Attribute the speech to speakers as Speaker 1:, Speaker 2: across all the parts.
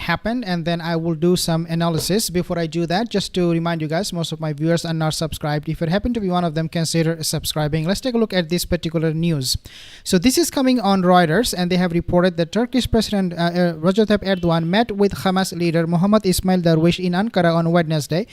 Speaker 1: happened, and then I will do some analysis. Before I do that, just to remind you guys, most of my viewers are not subscribed. If you happen to be one of them, consider subscribing. Let's take a look at this particular news. So this is coming on Reuters, and they have reported that Turkish President Recep Tayyip Erdogan met with Hamas leader Mohammed Ismail Darwish in Ankara on Wednesday.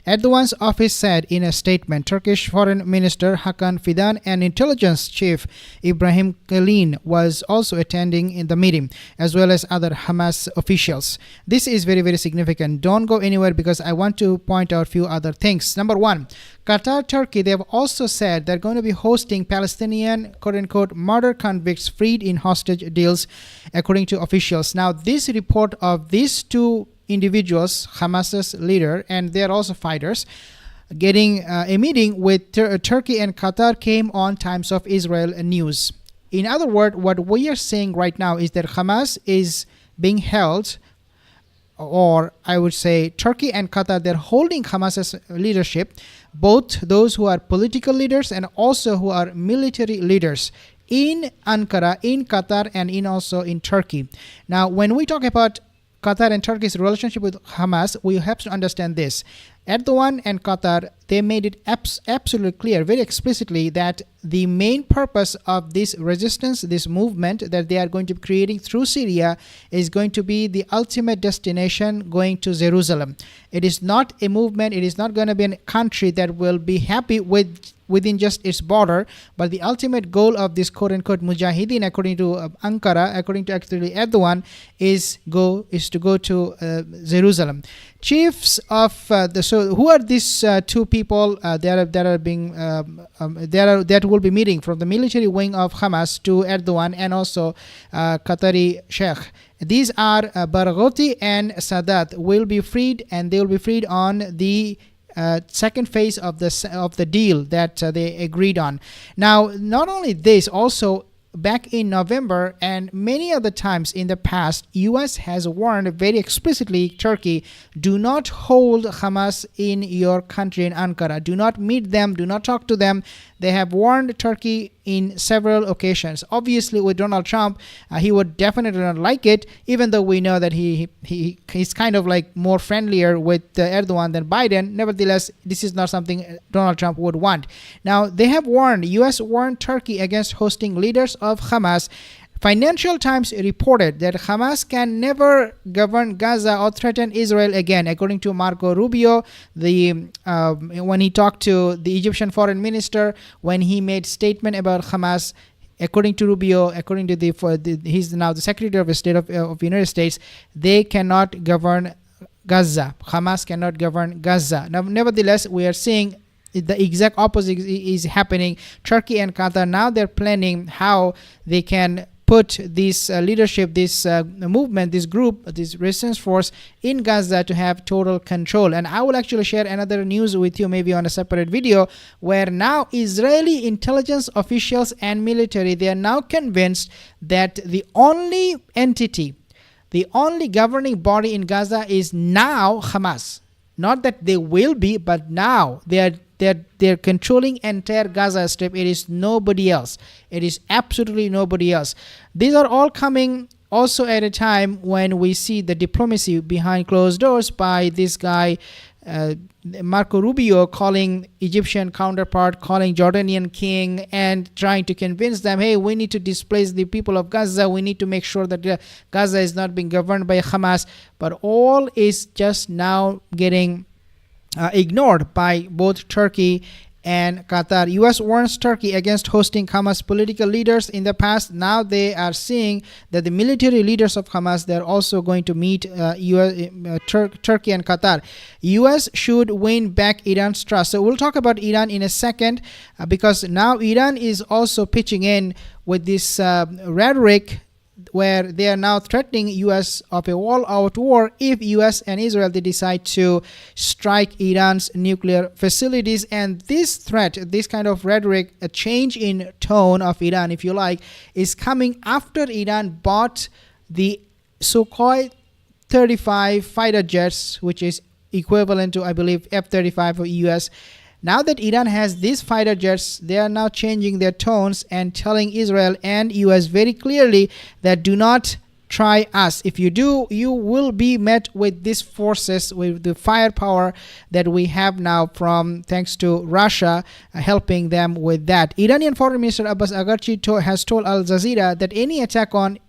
Speaker 1: Erdogan's office said in a statement, Turkish Foreign Minister Hakan Fidan and Intelligence Chief Ibrahim Kalin was also attending in the meeting, as well as other Hamas officials. This is very, very significant. Don't go anywhere because I want to point out a few other things. Number one, Qatar, Turkey, they have also said they're going to be hosting Palestinian, quote-unquote, murder convicts freed in hostage deals, according to officials. Now, this report of these two individuals, Hamas's leader, and they are also fighters, getting a meeting with Turkey and Qatar came on Times of Israel news. In other words, what we are saying right now is that Hamas is being held, or I would say Turkey and Qatar, they're holding Hamas's leadership, both those who are political leaders and also who are military leaders, in Ankara, in Qatar, and also in Turkey. Now, when we talk about Qatar and Turkey's relationship with Hamas, we have to understand this. Erdogan and Qatar, they made it absolutely clear, very explicitly, that the main purpose of this resistance, this movement that they are going to be creating through Syria, is going to be the ultimate destination, going to Jerusalem. It is not a movement, it is not going to be a country that will be happy within just its border, but the ultimate goal of this quote-unquote mujahideen, according to Ankara, according to actually Erdogan, is to go to Jerusalem. Chiefs of so who are these two people that will be meeting from the military wing of Hamas to Erdogan and also Qatari Sheikh? These are Barghouti and Sadat will be freed, and they will be freed on the second phase of the deal that they agreed on. Now, not only this, also back in November and many other times in the past, US has warned very explicitly Turkey, do not hold Hamas in your country, in Ankara. Do not meet them, do not talk to them. They have warned Turkey in several occasions. Obviously, with Donald Trump, he would definitely not like it, even though we know that he's kind of like more friendlier with Erdogan than Biden. Nevertheless, this is not something Donald Trump would want. Now, they have warned, US warned Turkey against hosting leaders of Hamas. Financial Times reported that Hamas can never govern Gaza or threaten Israel again, according to Marco Rubio, when he talked to the Egyptian foreign minister, when he made statement about Hamas. According to Rubio, according to he's now the Secretary of State of the United States, they cannot govern Gaza. Hamas cannot govern Gaza. Now, nevertheless, we are seeing the exact opposite is happening. Turkey and Qatar, now they're planning how they can put this leadership, this movement, this group, this resistance force in Gaza to have total control. And I will actually share another news with you, maybe on a separate video, where now Israeli intelligence officials and military, they are now convinced that the only entity, the only governing body in Gaza is now Hamas. Not that they will be, but now they're controlling entire Gaza Strip. It is nobody else. It is absolutely nobody else. These are all coming also at a time when we see the diplomacy behind closed doors by this guy, Marco Rubio, calling Egyptian counterpart, calling Jordanian king, and trying to convince them, hey, we need to displace the people of Gaza. We need to make sure that Gaza is not being governed by Hamas. But all is just now getting ignored by both Turkey and Qatar. US warns Turkey against hosting Hamas political leaders in the past. Now they are seeing that the military leaders of Hamas, they're also going to meet Turkey and Qatar. US should win back Iran's trust. So we'll talk about Iran in a second, because now Iran is also pitching in with this rhetoric where they are now threatening US of a all-out war if US and Israel, they decide to strike Iran's nuclear facilities. And this threat, this kind of rhetoric, a change in tone of Iran, if you like, is coming after Iran bought the Sukhoi 35 fighter jets, which is equivalent to, I believe, F-35 for US. Now that Iran has these fighter jets, they are now changing their tones and telling Israel and US very clearly that do not try us. If you do, you will be met with these forces, with the firepower that we have now from thanks to Russia helping them with that. Iranian Foreign Minister Abbas Araghchi has told Al Jazeera that any attack on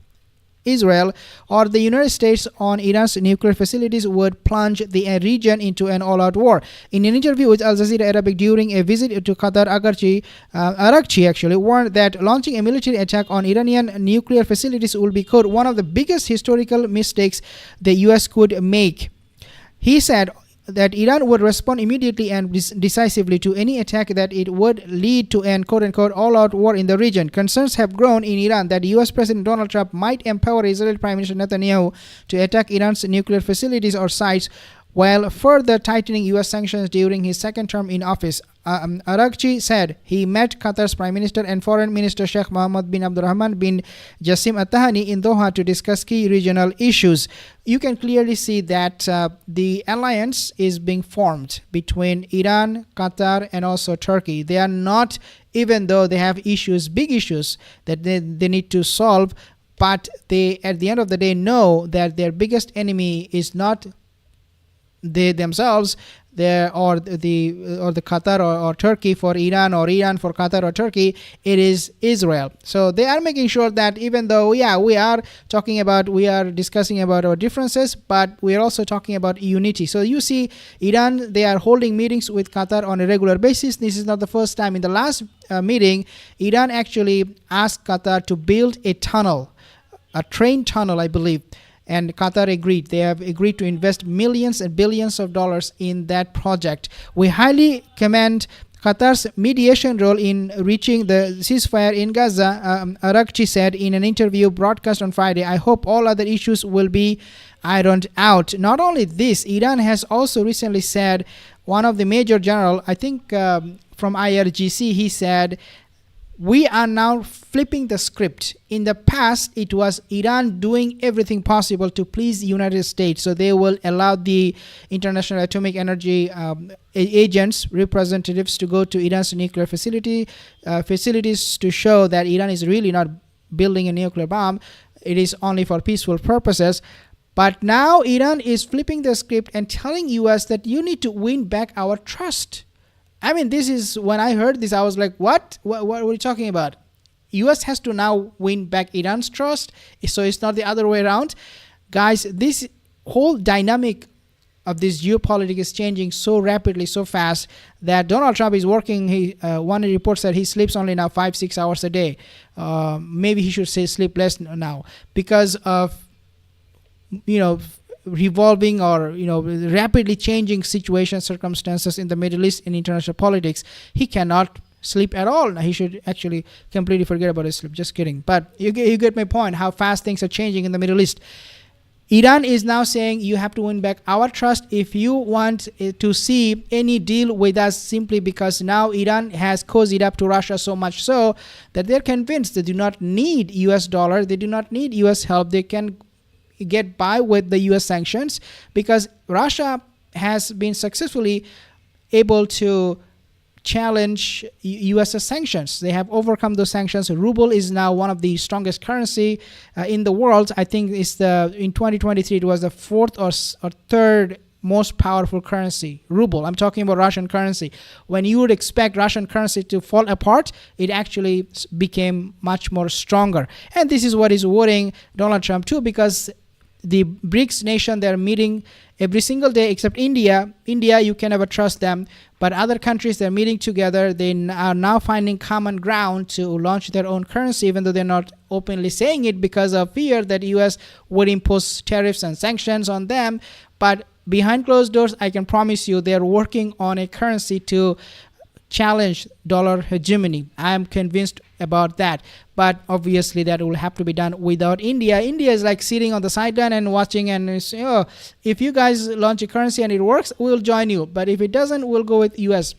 Speaker 1: Israel or the United States on Iran's nuclear facilities would plunge the region into an all-out war. In an interview with Al Jazeera Arabic during a visit to Qatar, Araghchi actually warned that launching a military attack on Iranian nuclear facilities will be called one of the biggest historical mistakes the US could make. He said that Iran would respond immediately and decisively to any attack, that it would lead to an quote-unquote all-out war in the region. Concerns have grown in Iran that US President Donald Trump might empower Israeli Prime Minister Netanyahu to attack Iran's nuclear facilities or sites while further tightening US sanctions during his second term in office. Araghchi said he met Qatar's Prime Minister and Foreign Minister Sheikh Mahmud bin Abdurrahman bin Jassim Al Thani in Doha to discuss key regional issues. You can clearly see that the alliance is being formed between Iran, Qatar, and also Turkey. They are not, even though they have issues, big issues that they need to solve, but they, at the end of the day, know that their biggest enemy is not they themselves, or the Qatar or Turkey for Iran, or Iran for Qatar or Turkey. It is Israel. So they are making sure that even though we are discussing about our differences, but we are also talking about unity. So you see, Iran, they are holding meetings with Qatar on a regular basis. This is not the first time. In the last meeting, Iran actually asked Qatar to build a tunnel, a train tunnel, I believe. And Qatar agreed. They have agreed to invest millions and billions of dollars in that project. We highly commend Qatar's mediation role in reaching the ceasefire in Gaza, Araghchi said in an interview broadcast on Friday. I hope all other issues will be ironed out. Not only this, Iran has also recently said, one of the major general, I think from IRGC, he said, we are now flipping the script. In the past, it was Iran doing everything possible to please the United States. So they will allow the International Atomic Energy agents, representatives, to go to Iran's nuclear facilities to show that Iran is really not building a nuclear bomb. It is only for peaceful purposes. But now Iran is flipping the script and telling US that you need to win back our trust. I mean, this is, when I heard this, I was like, what are you talking about? US has to now win back Iran's trust, so it's not the other way around. Guys, this whole dynamic of this geopolitics is changing so rapidly, so fast, that Donald Trump is working, one report said he sleeps only now 5-6 hours a day. Maybe he should say sleep less now, because of, revolving or rapidly changing circumstances in the Middle East in international politics. He cannot sleep at all. He should actually completely forget about his sleep. Just kidding. But you get my point, how fast things are changing in the Middle East. Iran is now saying you have to win back our trust if you want to see any deal with us, simply because now Iran has cozied up to Russia so much so that they're convinced they do not need US dollar, they do not need US help. They can get by with the US sanctions because Russia has been successfully able to challenge US sanctions. They have overcome those sanctions. Ruble is now one of the strongest currency in the world. I think in 2023 it was the fourth or third most powerful currency, ruble. I'm talking about Russian currency. When you would expect Russian currency to fall apart, it actually became much more stronger. And this is what is worrying Donald Trump too, because the BRICS nation, they're meeting every single day except India. India, you can never trust them. But other countries, they're meeting together. They are now finding common ground to launch their own currency, even though they're not openly saying it because of fear that US would impose tariffs and sanctions on them. But behind closed doors, I can promise you they're working on a currency to challenge dollar hegemony. I am convinced about that. But obviously that will have to be done without India. India is like sitting on the sideline and watching and say, oh, if you guys launch a currency and it works, we'll join you. But if it doesn't, we'll go with US.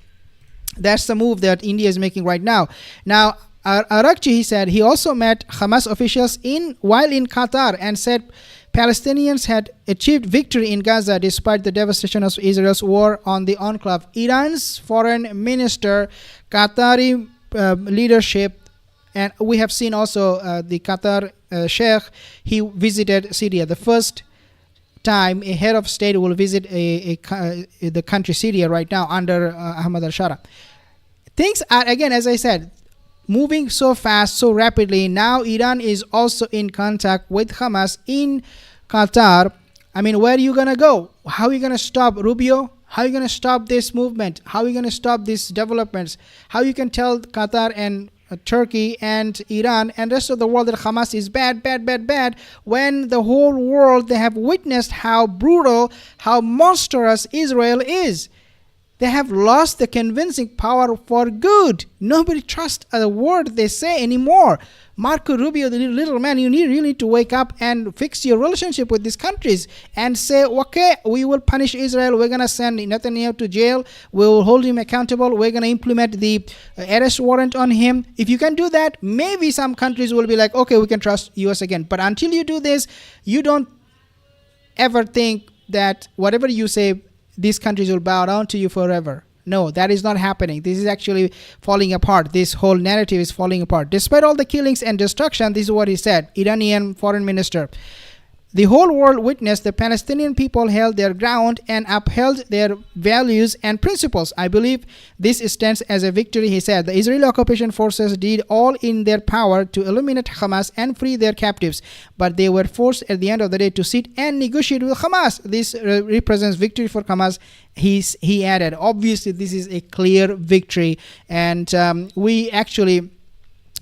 Speaker 1: That's the move that India is making right now. Now, Araghchi, he said, he also met Hamas officials while in Qatar and said Palestinians had achieved victory in Gaza despite the devastation of Israel's war on the enclave. Iran's foreign minister, Qatari leadership, and we have seen also the Qatar Sheikh, he visited Syria. The first time a head of state will visit the country Syria right now under Ahmad al-Shara. Things are, again, as I said, moving so fast, so rapidly. Now Iran is also in contact with Hamas in Qatar. I mean, where are you going to go? How are you going to stop Rubio? How are you going to stop this movement? How are you going to stop these developments? How you can tell Qatar and Turkey and Iran and rest of the world that Hamas is bad, bad, bad, bad, when the whole world, they have witnessed how brutal, how monstrous Israel is. They have lost the convincing power for good. Nobody trusts a word they say anymore. Marco Rubio, the little man, you really need to wake up and fix your relationship with these countries and say, okay, we will punish Israel. We're going to send Netanyahu to jail. We will hold him accountable. We're going to implement the arrest warrant on him. If you can do that, maybe some countries will be like, okay, we can trust US again. But until you do this, you don't ever think that whatever you say, these countries will bow down to you forever. No, that is not happening. This is actually falling apart. This whole narrative is falling apart. Despite all the killings and destruction, this is what he said, Iranian foreign minister. The whole world witnessed the Palestinian people held their ground and upheld their values and principles. I believe this stands as a victory, he said. The Israeli occupation forces did all in their power to eliminate Hamas and free their captives, but they were forced at the end of the day to sit and negotiate with Hamas. This represents victory for Hamas. He added, obviously this is a clear victory, and we actually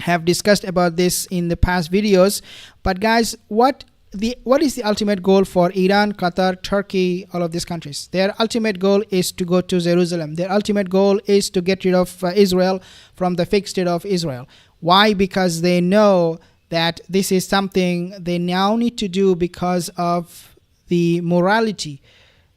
Speaker 1: have discussed about this in the past videos. But guys, what is the ultimate goal for Iran, Qatar, Turkey, all of these countries? Their ultimate goal is to go to Jerusalem. Their ultimate goal is to get rid of Israel from the fake state of Israel. Why? Because they know that this is something they now need to do because of the morality.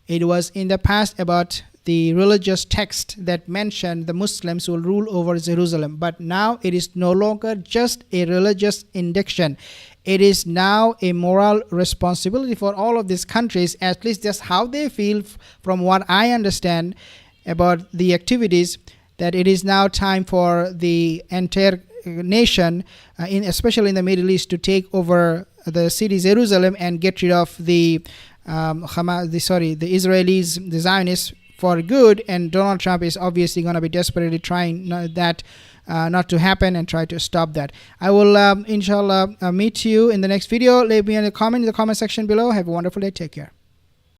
Speaker 1: It was in the past about the religious text that mentioned the Muslims will rule over Jerusalem. But now it is no longer just a religious indiction. It is now a moral responsibility for all of these countries, at least that's how they feel from what I understand about the activities, that it is now time for the entire nation, especially in the Middle East, to take over the city Jerusalem and get rid of the Israelis, the Zionists, for good. And Donald Trump is obviously going to be desperately trying that not to happen and try to stop that. I will inshallah meet you in the next video. Leave me a comment in the comment section below. Have a wonderful day. Take care.